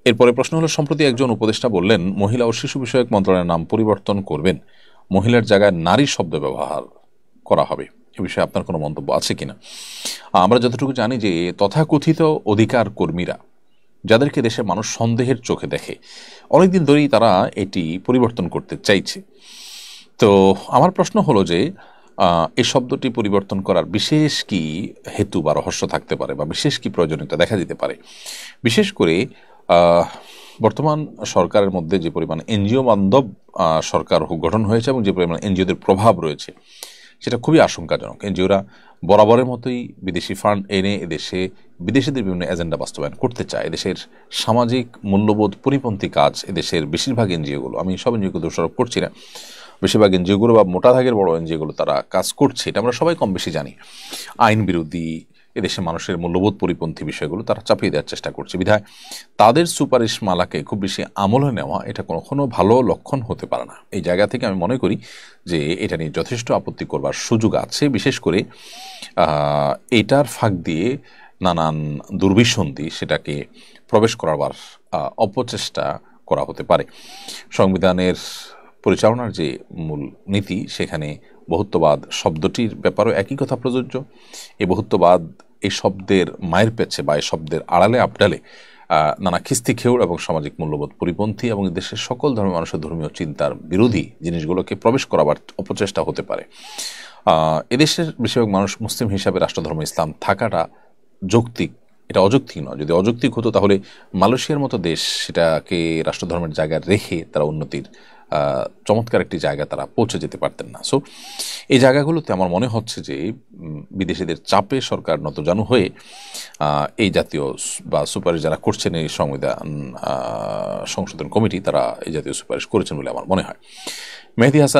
এরপরে প্রশ্ন হলো, সম্প্রতি একজন উপদেষ্টা বললেন মহিলা ও শিশু বিষয়ক মন্ত্রণালয়ের নাম পরিবর্তন করবেন, মহিলার জায়গায় নারী শব্দ ব্যবহার করা হবে। এ বিষয়ে আপনার কোনো মন্তব্য আছে কিনা? আমরা যতটুকু জানি যে তথাকথিত অধিকার কর্মীরা, যাদেরকে দেশের মানুষ সন্দেহের চোখে দেখে, অনেকদিন ধরেই তারা এটি পরিবর্তন করতে চাইছে। তো আমার প্রশ্ন হলো যে এই শব্দটি পরিবর্তন করার বিশেষ কি হেতু বা রহস্য থাকতে পারে, বা বিশেষ কি প্রয়োজনীয়তা দেখা দিতে পারে? বিশেষ করে আহ, বর্তমান সরকারের মধ্যে যে পরিমাণ এনজিও বান্ধব সরকার গঠন হয়েছে এবং যে পরিমাণ এনজিওদের প্রভাব রয়েছে, সেটা খুবই আশঙ্কাজনক। এনজিওরা বরাবরের মতোই বিদেশি ফান্ড এনে এদেশে বিদেশিদের বিভিন্ন এজেন্ডা বাস্তবায়ন করতে চায়। এদেশের সামাজিক মূল্যবোধ পরিপন্থী কাজ এদেশের বেশিরভাগ এনজিওগুলো, আমি সব এনজিওকে দোষারোপ করছি না, বেশিরভাগ এনজিওগুলো বা মোটা দাগের বড় এনজিওগুলো তারা কাজ করছে, এটা আমরা সবাই কম বেশি জানি। আইন বিরোধী, এদেশে মানুষের মূল্যবোধ পরিপন্থী বিষয়গুলো তারা চাপিয়ে দেওয়ার চেষ্টা করছে। বিধায় তাদের সুপারিশ মালাকে খুব বেশি আমলে নেওয়া এটা কখনো ভালো লক্ষণ হতে পারে না। এই জায়গা থেকে আমি মনে করি যে এটা নিয়ে যথেষ্ট আপত্তি করবার সুযোগ আছে। বিশেষ করে এটার ফাঁক দিয়ে নানান দুর্বিসন্ধি সেটাকে প্রবেশ করাবার অপচেষ্টা করা হতে পারে। সংবিধানের পরিচালনার যে মূল নীতি, সেখানে বহুত্ববাদ শব্দটির ব্যাপারেও একই কথা প্রযোজ্য। এই বহুত্ববাদ এই শব্দের মায়ের পেছে বা এই শব্দের আড়ালে আবডালে নানা খিস্তি খেউড় এবং সামাজিক মূল্যবোধ পরিপন্থী এবং দেশের সকল ধর্মের মানুষের ধর্মীয় চিন্তার বিরোধী জিনিসগুলোকে প্রবেশ করাবার অপচেষ্টা হতে পারে। এদেশের বেশিরভাগ মানুষ মুসলিম হিসাবে রাষ্ট্রধর্ম ইসলাম থাকাটা যৌক্তিক, এটা অযৌক্তিক নয়। যদি অযৌক্তিক হতো তাহলে মালয়েশিয়ার মতো দেশ সেটাকে রাষ্ট্রধর্মের জায়গায় রেখে তারা উন্নতির চমৎকার একটি জায়গা তারা পৌঁছে যেতে পারতেন না। সো এই জায়গাগুলোতে আমার মনে হচ্ছে যে বিদেশিদের চাপে সরকার নতজানু হয়ে এই জাতীয় বা সুপারিশ যারা করছেন, এই সংবিধান সংশোধন কমিটি, তারা এই জাতীয় সুপারিশ করেছেন বলে আমার মনে হয়। মেহেদী হাসান